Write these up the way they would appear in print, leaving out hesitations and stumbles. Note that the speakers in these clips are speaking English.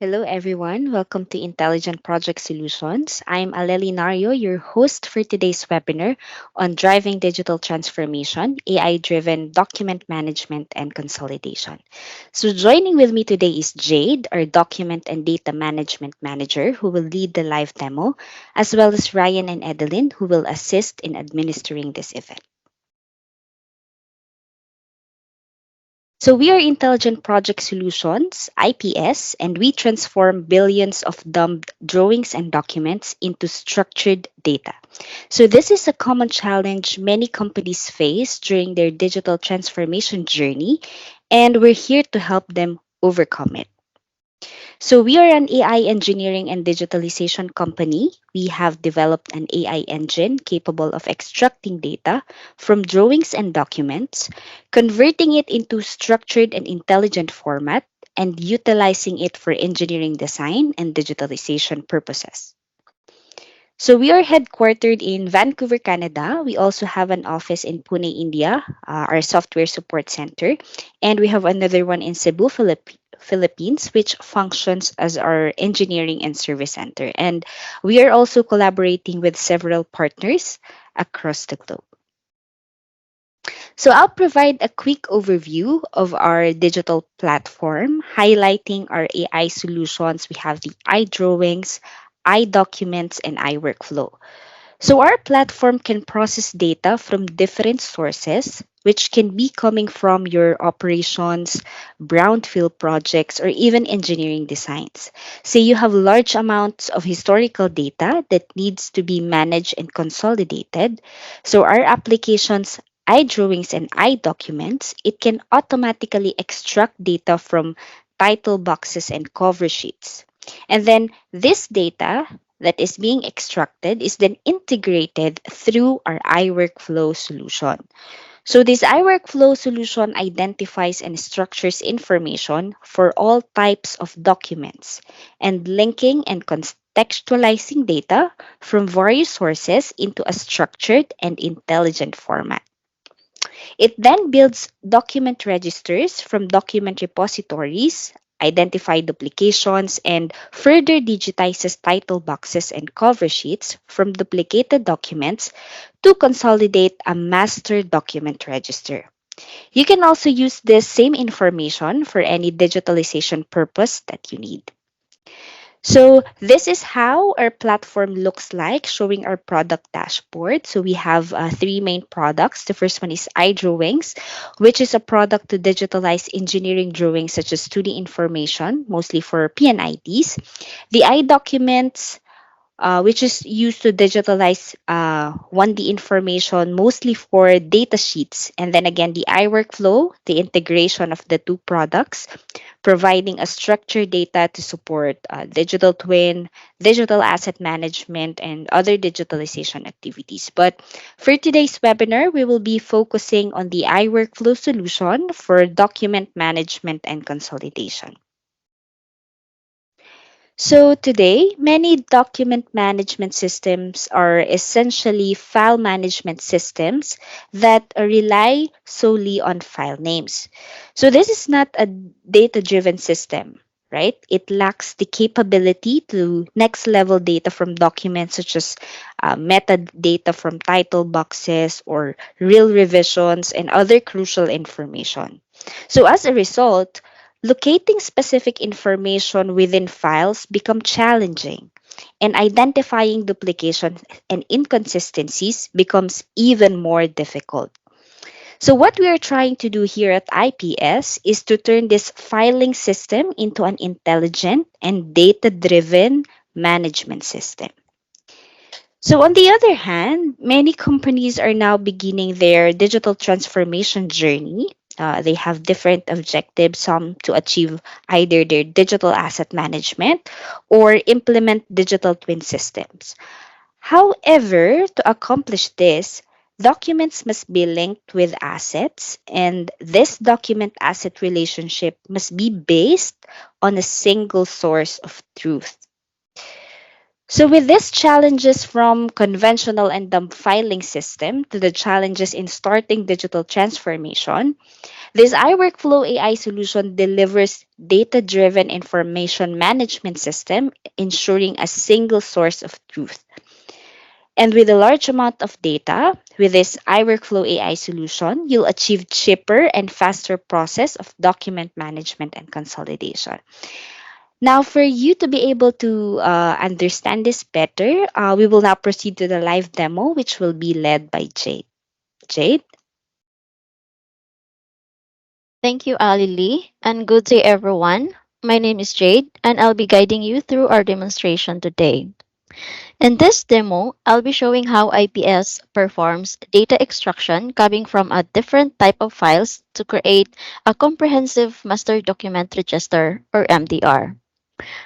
Hello, everyone. Welcome to Intelligent Project Solutions. I'm Aleli Nario, your host for today's webinar on driving digital transformation, AI driven document management and consolidation. So, joining with me today is Jade, our document and data management manager, who will lead the live demo, as well as Ryan and Edeline, who will assist in administering this event. So we are Intelligent Project Solutions, IPS, and we transform billions of dumbed drawings and documents into structured data. So this is a common challenge many companies face during their digital transformation journey, and we're here to help them overcome it. So we are an AI engineering and digitalization company. We have developed an AI engine capable of extracting data from drawings and documents, converting it into structured and intelligent format, and utilizing it for engineering design and digitalization purposes. So we are headquartered in Vancouver, Canada. We also have an office in Pune, India, our software support center, and we have another one in Cebu, Philippines, which functions as our engineering and service center. And we are also collaborating with several partners across the globe. So I'll provide a quick overview of our digital platform, highlighting our AI solutions. We have the iDrawings, iDocuments, and iWorkflow. So our platform can process data from different sources, which can be coming from your operations, brownfield projects, or even engineering designs. Say you have large amounts of historical data that needs to be managed and consolidated. So our applications iDrawings and iDocuments, it can automatically extract data from title boxes and cover sheets. And then this data that is being extracted is then integrated through our iWorkflow solution. So this iWorkflow solution identifies and structures information for all types of documents and linking and contextualizing data from various sources into a structured and intelligent format. It then builds document registers from document repositories, identify duplications, and further digitizes title boxes and cover sheets from duplicated documents to consolidate a master document register. You can also use this same information for any digitalization purpose that you need. So this is how our platform looks like, showing our product dashboard. So we have three main products. The first one is iDrawings, which is a product to digitalize engineering drawings such as 2D information, mostly for PNIDs. The iDocuments, which is used to digitalize 1D information, mostly for data sheets. And then again, the iWorkflow, the integration of the two products, providing a structured data to support digital twin, digital asset management, and other digitalization activities. But for today's webinar, we will be focusing on the iWorkflow solution for document management and consolidation. So today, many document management systems are essentially file management systems that rely solely on file names. So this is not a data-driven system, right? It lacks the capability to next level data from documents such as metadata from title boxes or real revisions and other crucial information. So as a result, locating specific information within files become challenging, and identifying duplications and inconsistencies becomes even more difficult. So what we are trying to do here at IPS is to turn this filing system into an intelligent and data-driven management system. So, on the other hand, many companies are now beginning their digital transformation journey. They have different objectives, some to achieve either their digital asset management or implement digital twin systems. However, to accomplish this, documents must be linked with assets, and this document asset relationship must be based on a single source of truth. So, with these challenges from conventional and dumb filing system to the challenges in starting digital transformation, this iWorkflow AI solution delivers data driven information management system, ensuring a single source of truth. And with a large amount of data, with this iWorkflow AI solution, you'll achieve cheaper and faster process of document management and consolidation. Now, for you to be able to understand this better, we will now proceed to the live demo, which will be led by Jade. Jade? Thank you, Ali Lee, and good day, everyone. My name is Jade, and I'll be guiding you through our demonstration today. In this demo, I'll be showing how IPS performs data extraction coming from a different type of files to create a comprehensive master document register, or MDR.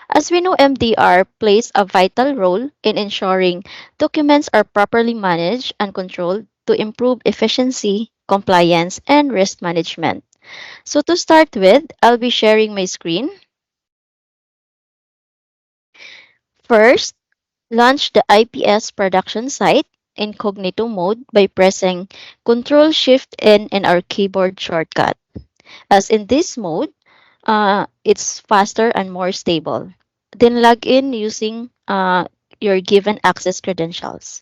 As we know, MDR plays a vital role in ensuring documents are properly managed and controlled to improve efficiency, compliance, and risk management. So to start with, I'll be sharing my screen. First, launch the IPS production site incognito mode by pressing Ctrl Shift N in our keyboard shortcut. As in this mode, it's faster and more stable. Then log in using your given access credentials.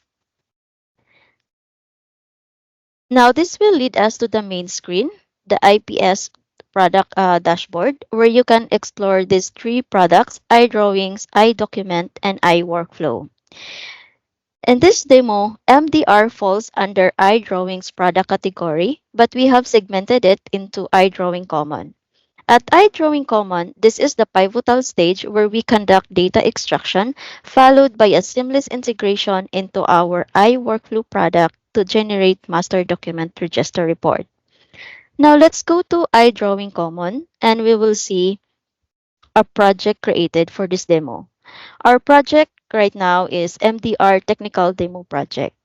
Now this will lead us to the main screen, the IPS product dashboard, where you can explore these three products: iDrawings, iDocument, and iWorkflow. In this demo, MDR falls under iDrawings product category, but we have segmented it into iDrawing Common. At iDrawing Common, this is the pivotal stage where we conduct data extraction, followed by a seamless integration into our iWorkflow product to generate master document register report. Now let's go to iDrawing Common and we will see a project created for this demo. Our project right now is MDR Technical Demo Project.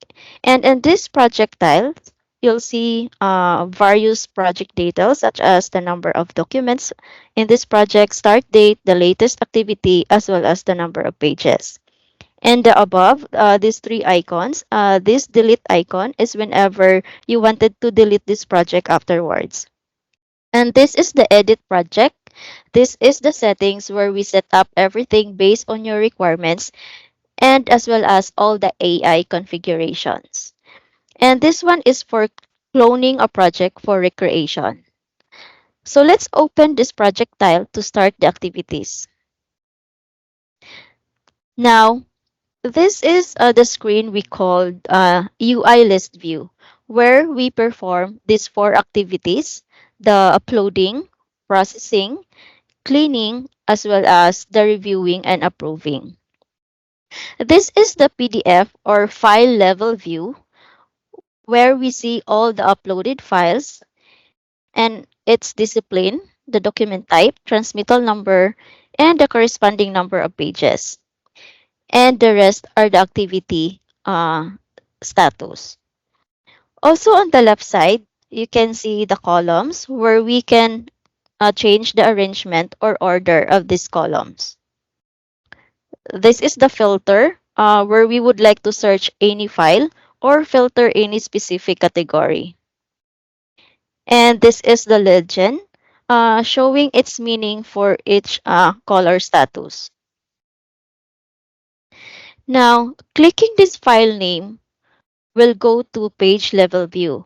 And in this project tile, you'll see various project details such as the number of documents in this project, start date, the latest activity, as well as the number of pages. And the above, these three icons, this delete icon is whenever you wanted to delete this project afterwards. And this is the edit project. This is the settings where we set up everything based on your requirements and as well as all the AI configurations. And this one is for cloning a project for recreation. So let's open this project tile to start the activities. Now, this is the screen we called UI list view, where we perform these four activities: the uploading, processing, cleaning, as well as the reviewing and approving. This is the PDF or file level view where we see all the uploaded files and its discipline, the document type, transmittal number, and the corresponding number of pages. And the rest are the activity status. Also on the left side, you can see the columns where we can change the arrangement or order of these columns. This is the filter where we would like to search any file or filter any specific category. And this is the legend showing its meaning for each color status. Now, clicking this file name will go to page level view,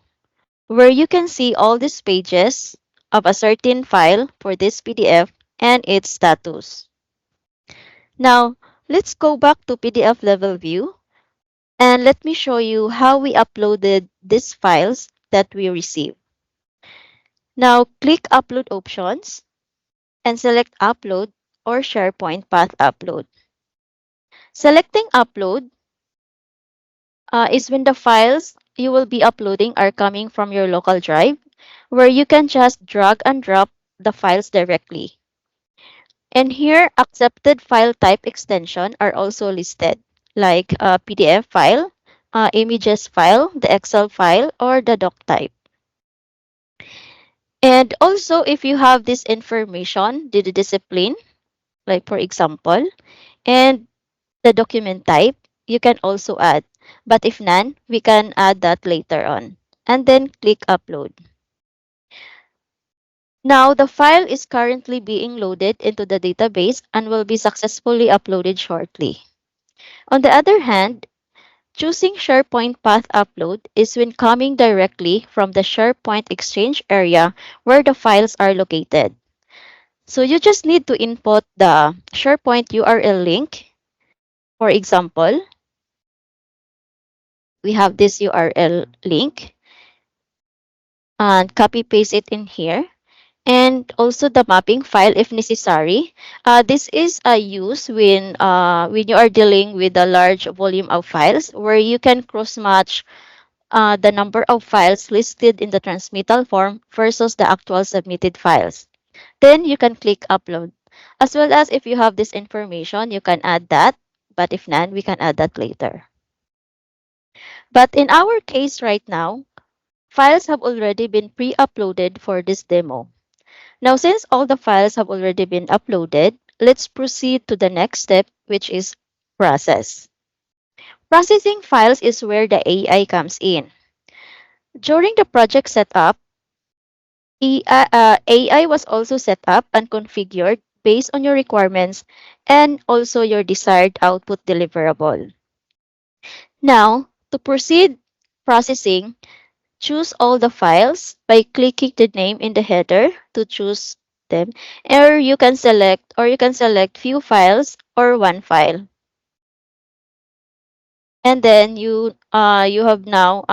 where you can see all these pages of a certain file for this PDF and its status. Now, let's go back to PDF level view and let me show you how we uploaded these files that we received. Now, click Upload Options and select Upload or SharePoint Path Upload. Selecting Upload is when the files you will be uploading are coming from your local drive, where you can just drag and drop the files directly. And here, accepted file type extension are also listed, like a PDF file, images file, the Excel file, or the doc type. And also, if you have this information, the discipline, like for example, and the document type, you can also add. But if none, we can add that later on. And then click upload. Now, the file is currently being loaded into the database and will be successfully uploaded shortly. On the other hand, choosing SharePoint Path Upload is when coming directly from the SharePoint Exchange area where the files are located. So you just need to input the SharePoint URL link. For example, we have this URL link and copy paste it in here. And also the mapping file if necessary. This is a use when you are dealing with a large volume of files where you can cross match the number of files listed in the transmittal form versus the actual submitted files. Then you can click upload. As well as if you have this information, you can add that. But if none, we can add that later. But in our case right now, files have already been pre-uploaded for this demo. Now, since all the files have already been uploaded, let's proceed to the next step, which is process. Processing files is where the AI comes in. During the project setup, AI was also set up and configured based on your requirements and also your desired output deliverable. Now, to proceed processing, choose all the files by clicking the name in the header to choose them, or you can select few files or one file. And then you have now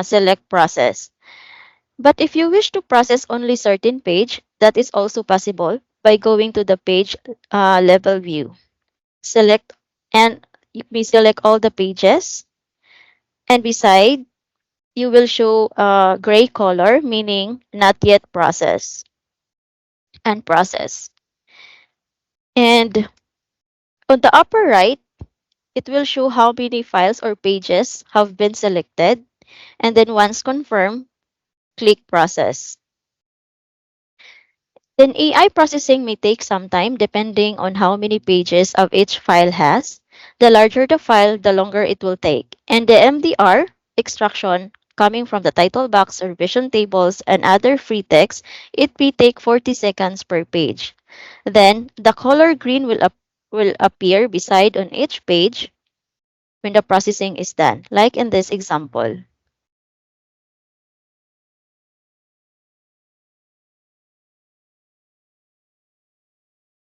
select process. But if you wish to process only certain page, that is also possible by going to the page level view. Select and you may select all the pages, and beside you will show gray color, meaning not yet processed and process. And on the upper right, it will show how many files or pages have been selected. And then once confirmed, click process. Then AI processing may take some time depending on how many pages of each file has. The larger the file, the longer it will take. And the MDR extraction coming from the title box or vision tables and other free text, it may take 40 seconds per page. Then the color green will appear beside on each page when the processing is done, like in this example.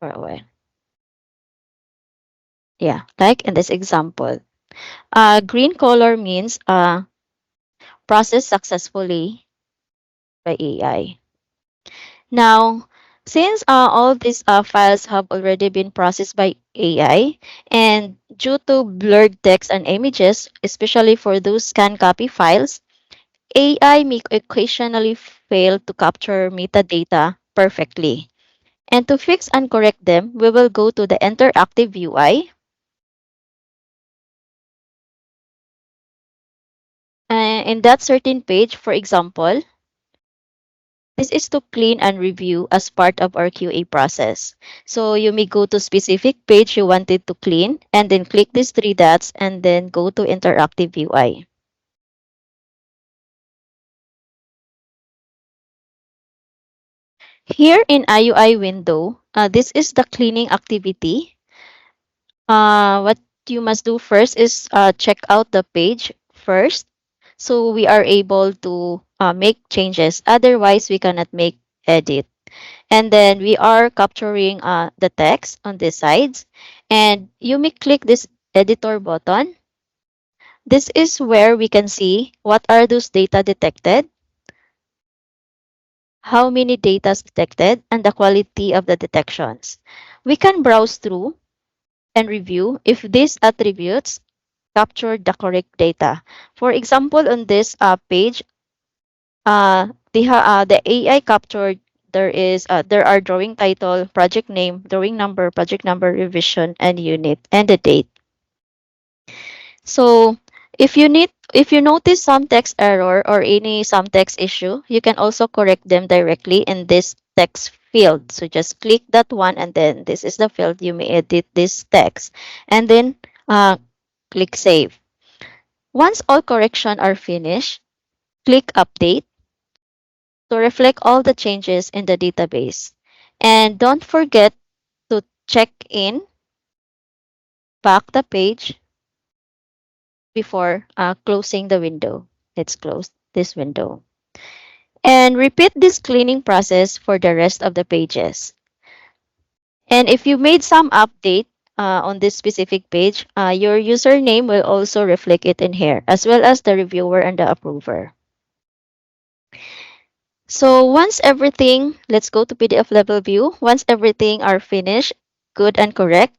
For a while. Yeah, like in this example. Green color means processed successfully by AI. Now, since all these files have already been processed by AI, and due to blurred text and images, especially for those scan copy files, AI may occasionally fail to capture metadata perfectly. And to fix and correct them, we will go to the interactive UI. In that certain page, for example, this is to clean and review as part of our QA process. So you may go to specific page you wanted to clean and then click these three dots and then go to interactive UI. Here in IUI window, this is the cleaning activity. What you must do first is check out the page first so we are able to make changes. Otherwise, we cannot make edit. And then we are capturing the text on the sides. And you may click this editor button. This is where we can see what are those data detected, how many data detected, and the quality of the detections. We can browse through and review if these attributes captured the correct data. For example, on this page, the AI captured there are drawing title, project name, drawing number, project number, revision, and unit, and the date. So if you notice some text error or any some text issue, you can also correct them directly in this text field. So just click that one, and then this is the field you may edit this text, and then uh, click save. Once all corrections are finished, click update to reflect all the changes in the database. And don't forget to check in back the page before closing the window. Let's close this window. And repeat this cleaning process for the rest of the pages. And if you made some update on this specific page, your username will also reflect it in here, as well as the reviewer and the approver. So once everything, let's go to PDF level view. Once everything are finished, good and correct,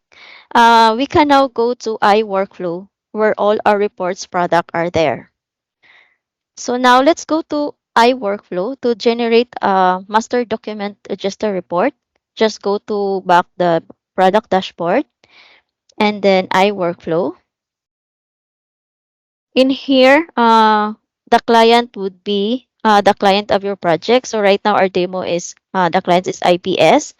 we can now go to iWorkflow, where all our reports product are there. So now let's go to iWorkflow to generate a master document register report. Just go to back the product dashboard and then iWorkflow. In here, the client would be the client of your project. So right now our demo is the client is IPS,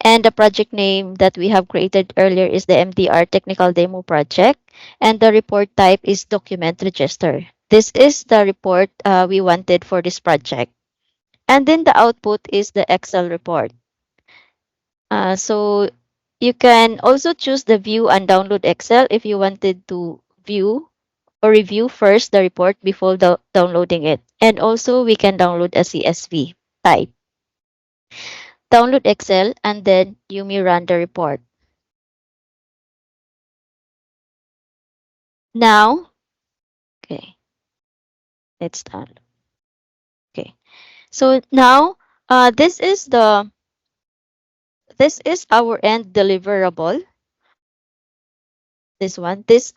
and the project name that we have created earlier is the MDR Technical Demo Project, and the report type is Document Register. This is the report we wanted for this project. And then the output is the Excel report. So you can also choose the view and download Excel if you wanted to view or review first the report before downloading it. And also we can download a CSV type. Download Excel and then you may run the report. Now, okay, let's download. Okay. So now this is our end deliverable. This one. This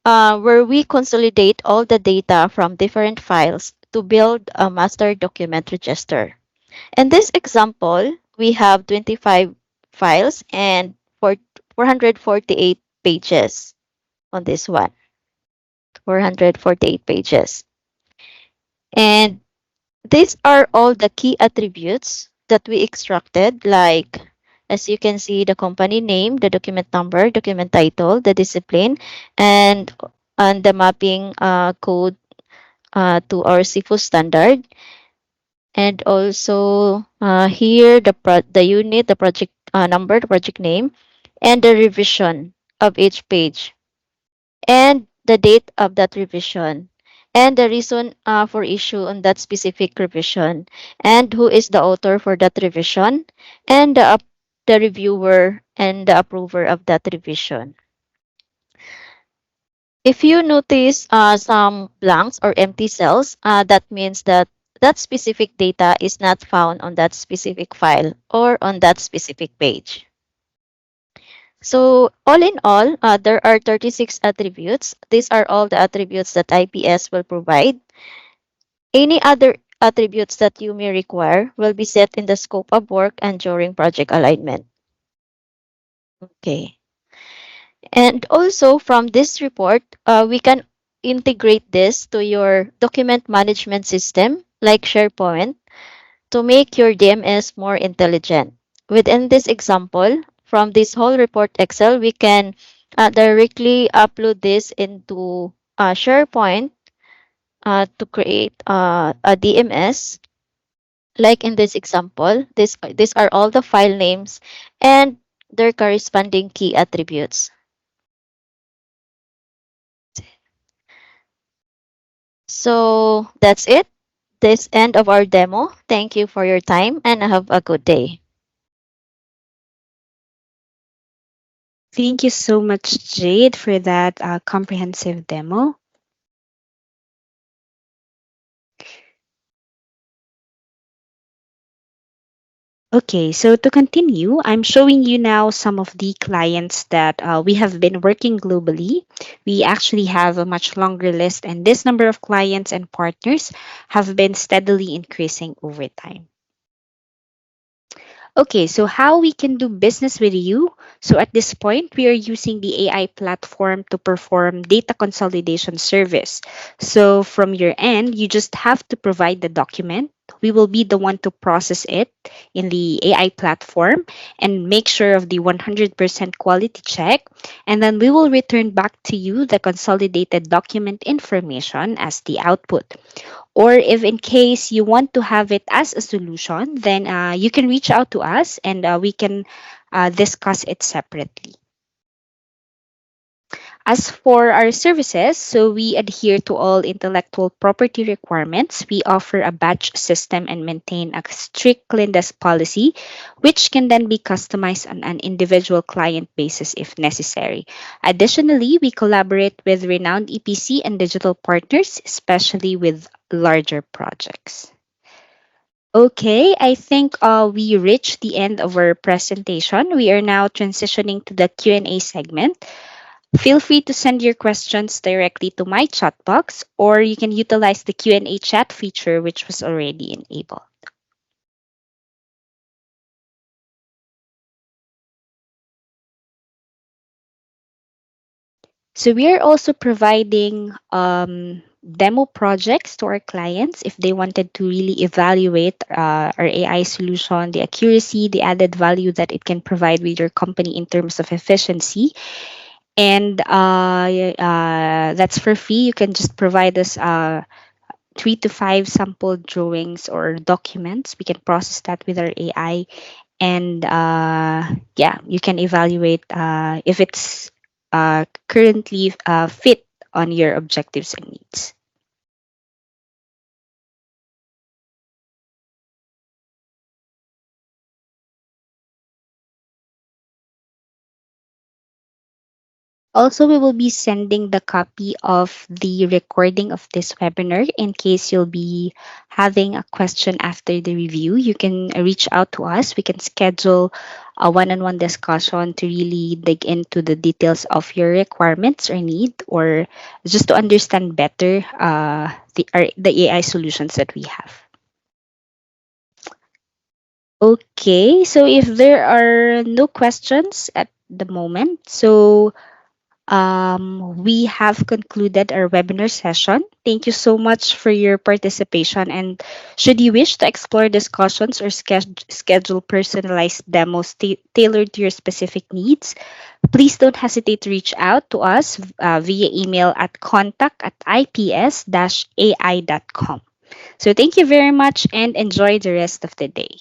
where we consolidate all the data from different files to build a master document register. In this example, we have 25 files and 448 pages on this one. 448 pages. And these are all the key attributes that we extracted, like as you can see, the company name, the document number, document title, the discipline, and the mapping code to our CIFU standard. And also here the unit, the project number, the project name, and the revision of each page, and the date of that revision, and the reason for issue on that specific revision, and who is the author for that revision, and the reviewer and the approver of that revision. If you notice some blanks or empty cells, that means that that specific data is not found on that specific file or on that specific page. So all in all, there are 36 attributes. These are all the attributes that IPS will provide. Any other attributes that you may require will be set in the scope of work and during project alignment. Okay. And also from this report, we can integrate this to your document management system like SharePoint to make your DMS more intelligent. Within this example, from this whole report Excel, we can directly upload this into SharePoint to create a DMS. Like in this example, these are all the file names and their corresponding key attributes. So that's it. This end of our demo. Thank you for your time and have a good day. Thank you so much, Jade, for that comprehensive demo. Okay, so to continue, I'm showing you now some of the clients that we have been working globally. We actually have a much longer list, and this number of clients and partners have been steadily increasing over time. Okay, so how we can do business with you? So at this point, we are using the AI platform to perform data consolidation service. So from your end, you just have to provide the document, We will be the one to process it in the AI platform and make sure of the 100% quality check. And then we will return back to you the consolidated document information as the output. Or if in case you want to have it as a solution, then you can reach out to us and we can discuss it separately. As for our services, so we adhere to all intellectual property requirements. We offer a batch system and maintain a strict cleanliness policy, which can then be customized on an individual client basis if necessary. Additionally, we collaborate with renowned EPC and digital partners, especially with larger projects. Okay, I think we reached the end of our presentation. We are now transitioning to the Q&A segment. Feel free to send your questions directly to my chat box, or you can utilize the Q&A chat feature which was already enabled. So we are also providing demo projects to our clients if they wanted to really evaluate our AI solution, the accuracy, the added value that it can provide with your company in terms of efficiency. And that's for free. You can just provide us 3 to 5 sample drawings or documents. We can process that with our AI, and yeah, you can evaluate if it's currently fit on your objectives and needs. Also, we will be sending the copy of the recording of this webinar in case you'll be having a question after the review. You can reach out to us. We can schedule a one-on-one discussion to really dig into the details of your requirements or need, or just to understand better the AI solutions that we have. Okay, so if there are no questions at the moment, so we have concluded our webinar session. Thank you so much for your participation. And should you wish to explore discussions or schedule personalized demos tailored to your specific needs, please don't hesitate to reach out to us via email at contact@ips-ai.com. So thank you very much and enjoy the rest of the day.